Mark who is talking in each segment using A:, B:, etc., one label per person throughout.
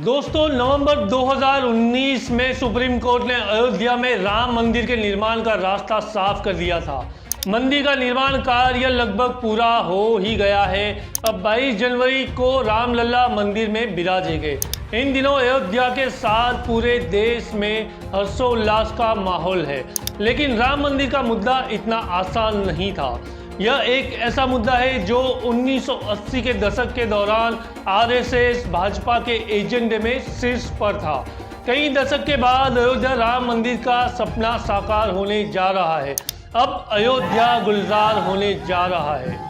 A: दोस्तों, नवंबर 2019 में supreme court ने अयोध्या में राम मंदिर के निर्माण का रास्ता साफ कर दिया था। मंदिर का निर्माण कार्य लगभग पूरा हो ही गया है। अब 22 जनवरी को रामलला मंदिर में विराजेंगे। इन दिनों अयोध्या के साथ पूरे देश में हर्षोल्लास का माहौल है, लेकिन राम मंदिर का मुद्दा इतना आसान नहीं था। यह एक ऐसा मुद्दा है जो 1980 के दशक के दौरान आरएसएस भाजपा के एजेंडे में शीर्ष पर था। कई दशक के बाद अयोध्या राम मंदिर का सपना साकार होने जा रहा है। अब अयोध्या गुलजार होने जा रहा है।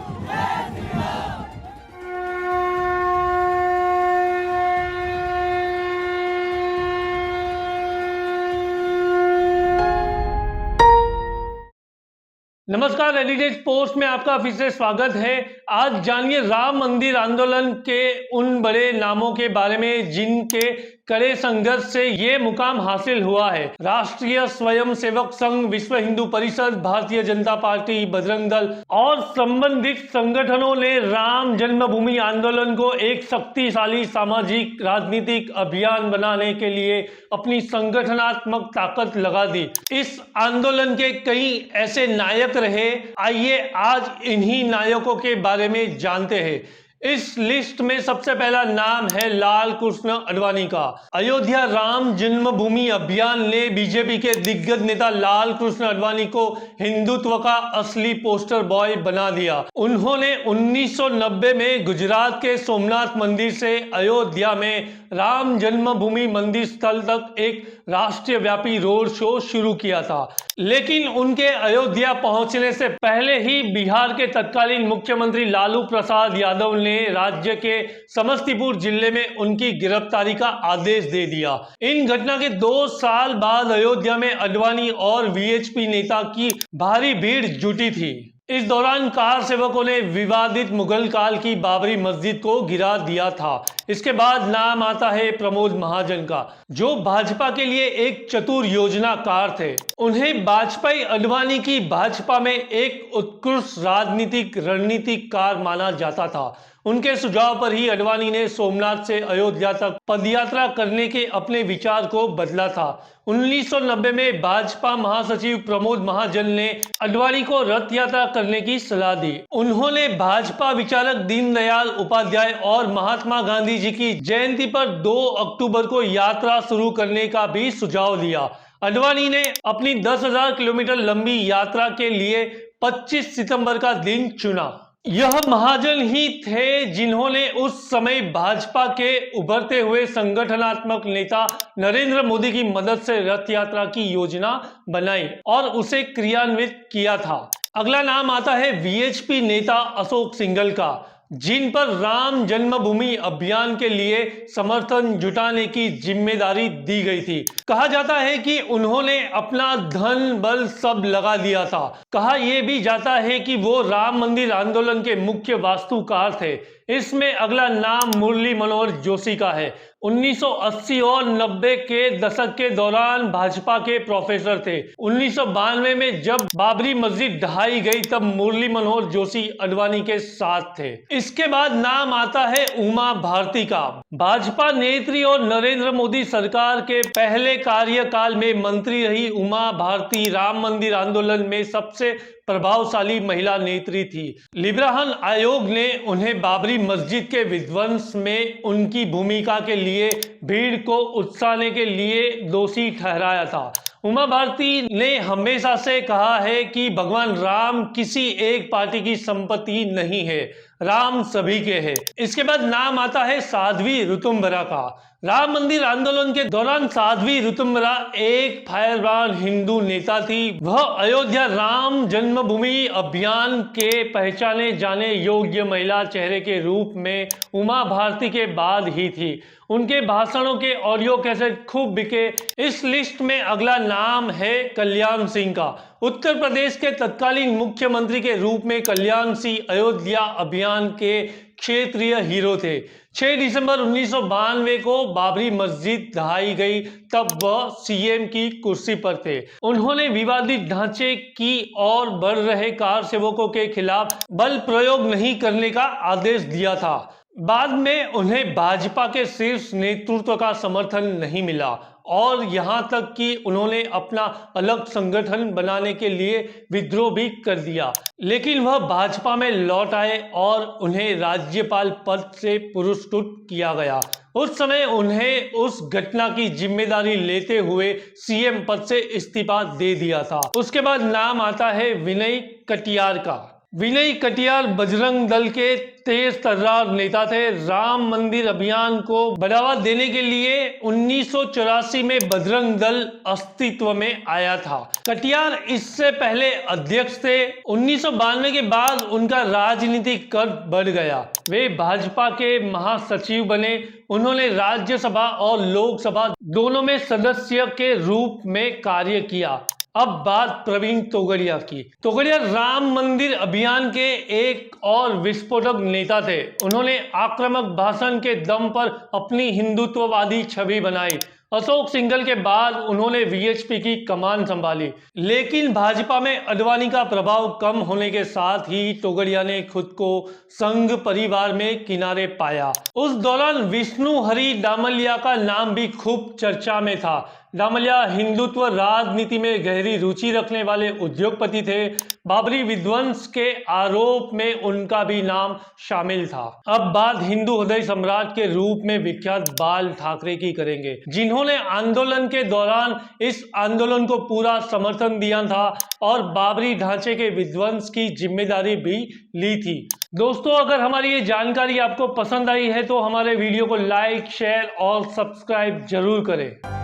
A: नमस्कार, एलिडेज पोस्ट में आपका फिर से स्वागत है। आज जानिए राम मंदिर आंदोलन के उन बड़े नामों के बारे में जिनके कड़े संघर्ष से ये मुकाम हासिल हुआ है। राष्ट्रीय स्वयंसेवक संघ, विश्व हिंदू परिषद, भारतीय जनता पार्टी, बजरंग दल और संबंधित संगठनों ने राम जन्मभूमि आंदोलन को एक शक्तिशाली सामाजिक राजनीतिक अभियान बनाने के लिए अपनी संगठनात्मक ताकत लगा दी। इस आंदोलन के कई ऐसे नायक रहे। आइए आज इन्हीं नायकों के बारे में जानते हैं। इस लिस्ट में सबसे पहला नाम है लाल कृष्ण आडवाणी का। अयोध्या राम जन्मभूमि अभियान ने बीजेपी के दिग्गज नेता लाल कृष्ण आडवाणी को हिंदुत्व का असली पोस्टर बॉय बना दिया। उन्होंने 1990 में गुजरात के सोमनाथ मंदिर से अयोध्या में राम जन्मभूमि मंदिर स्थल तक एक राष्ट्रीय व्यापी रोड शो शुरू किया था, लेकिन उनके अयोध्या पहुंचने से पहले ही बिहार के तत्कालीन मुख्यमंत्री लालू प्रसाद यादव ने राज्य के समस्तीपुर जिले में उनकी गिरफ्तारी का आदेश दे दिया। इन घटना के 2 साल बाद अयोध्या में आडवाणी और वीएचपी नेता की भारी भीड़ जुटी थी। इस दौरान कार सेवकों ने विवादित मुगल काल की बाबरी मस्जिद को गिरा दिया था। इसके बाद नाम आता है प्रमोद महाजन का, जो भाजपा के लिए एक चतुर योजनाकार थे। उन्हें वाजपेयी आडवाणी की भाजपा में एक उत्कृष्ट राजनीतिक रणनीतिकार माना जाता था। उनके सुझाव पर ही आडवाणी ने सोमनाथ से अयोध्या तक पदयात्रा करने के अपने विचार को बदला था। 1990 में भाजपा महासचिव प्रमोद महाजन ने आडवाणी को रथ यात्रा करने की सलाह दी। उन्होंने भाजपा विचारक दीनदयाल उपाध्याय और महात्मा गांधी जी की जयंती पर 2 अक्टूबर को यात्रा शुरू करने का भी सुझाव दिया। आडवाणी ने अपनी 10,000 किलोमीटर लंबी यात्रा के लिए 25 सितंबर का दिन चुना। यह महाजन ही थे जिन्होंने उस समय भाजपा के उभरते हुए संगठनात्मक नेता नरेंद्र मोदी की मदद से रथ यात्रा की योजना बनाई और उसे क्रियान्वित किया था। अगला नाम आता है वीएचपी नेता अशोक सिंघल का, जिन पर राम जन्मभूमि अभियान के लिए समर्थन जुटाने की जिम्मेदारी दी गई थी। कहा जाता है कि उन्होंने अपना धन बल सब लगा दिया था। कहा यह भी जाता है कि वो राम मंदिर आंदोलन के मुख्य वास्तुकार थे। इसमें अगला नाम मुरली मनोहर जोशी का है। 1980 और 90 के दशक के दौरान भाजपा के प्रोफेसर थे। 1992 में जब बाबरी मस्जिद ढहाई गई तब मुरली मनोहर जोशी आडवाणी के साथ थे। इसके बाद नाम आता है उमा भारती का। भाजपा नेत्री और नरेंद्र मोदी सरकार के पहले कार्यकाल में मंत्री रही उमा भारती राम मंदिर आंदोलन में सबसे प्रभावशाली महिला नेत्री थी। लिब्राहन आयोग ने उन्हें बाबरी मस्जिद के विध्वंस में उनकी भूमिका के लिए भीड़ को उकसाने के लिए दोषी ठहराया था। उमा भारती ने हमेशा से कहा है कि भगवान राम किसी एक पार्टी की संपत्ति नहीं है, राम सभी के हैं। इसके बाद नाम आता है साध्वी ऋतुंबरा का। राम मंदिर आंदोलन के दौरान साध्वी ऋतुंबरा एक फायरब्रांड हिंदू नेता थी। वह अयोध्या राम जन्मभूमि अभियान के पहचाने जाने योग्य महिला चेहरे के रूप में उमा भारती के बाद ही थी। उनके भाषणों के ऑडियो कैसेट खूब बिके। इस लिस्ट में अगला नाम है कल्याण सिंह का। उत्तर प्रदेश के तत्कालीन मुख्यमंत्री के रूप में कल्याण सिंह अयोध्या अभियान के क्षेत्रीय हीरो थे। 6 दिसंबर 1992 को बाबरी मस्जिद ढहाई गई, तब वह सीएम की कुर्सी पर थे। उन्होंने विवादित ढांचे की और बढ़ रहे कार सेवकों के खिलाफ बल प्रयोग नहीं करने का आदेश दिया था। बाद में उन्हें भाजपा के शीर्ष नेतृत्व का समर्थन नहीं मिला और यहां तक कि उन्होंने अपना अलग संगठन बनाने के लिए विद्रोह भी कर दिया, लेकिन वह भाजपा में लौट आए और उन्हें राज्यपाल पद से पुरस्कृत किया गया। उस समय उन्हें उस घटना की जिम्मेदारी लेते हुए सीएम पद से इस्तीफा दे दिया था। उसके बाद नाम आता है विनय कटियार का। विनय कटियार बजरंग दल के तेज तर्रार नेता थे। राम मंदिर अभियान को बढ़ावा देने के लिए 1984 में बजरंग दल अस्तित्व में आया था। कटियार इससे पहले अध्यक्ष थे। 1992 के बाद उनका राजनीतिक कद बढ़ गया। वे भाजपा के महासचिव बने। उन्होंने राज्यसभा और लोकसभा दोनों में सदस्य के रूप में कार्य किया। अब बात प्रवीण तोगड़िया की। तोगड़िया राम मंदिर अभियान के एक और विस्फोटक नेता थे। उन्होंने आक्रामक भाषण के दम पर अपनी हिंदुत्ववादी छवि बनाई। अशोक सिंघल के बाद उन्होंने वीएचपी की कमान संभाली, लेकिन भाजपा में अडवाणी का प्रभाव कम होने के साथ ही तोगड़िया ने खुद को संघ परिवार में किनारे पाया। उस दौरान विष्णु हरि दामलिया का नाम भी खूब चर्चा में था। दामलिया हिंदुत्व राजनीति में गहरी रुचि रखने वाले उद्योगपति थे। बाबरी विध्वंस के आरोप में उनका भी नाम शामिल था। अब बात हिंदू हृदय सम्राट के रूप में विख्यात बाल ठाकरे की करेंगे, जिन्होंने आंदोलन के दौरान इस आंदोलन को पूरा समर्थन दिया था और बाबरी ढांचे के विध्वंस की जिम्मेदारी भी ली थी। दोस्तों, अगर हमारी ये जानकारी आपको पसंद आई है तो हमारे वीडियो को लाइक, शेयर और सब्सक्राइब जरूर करें।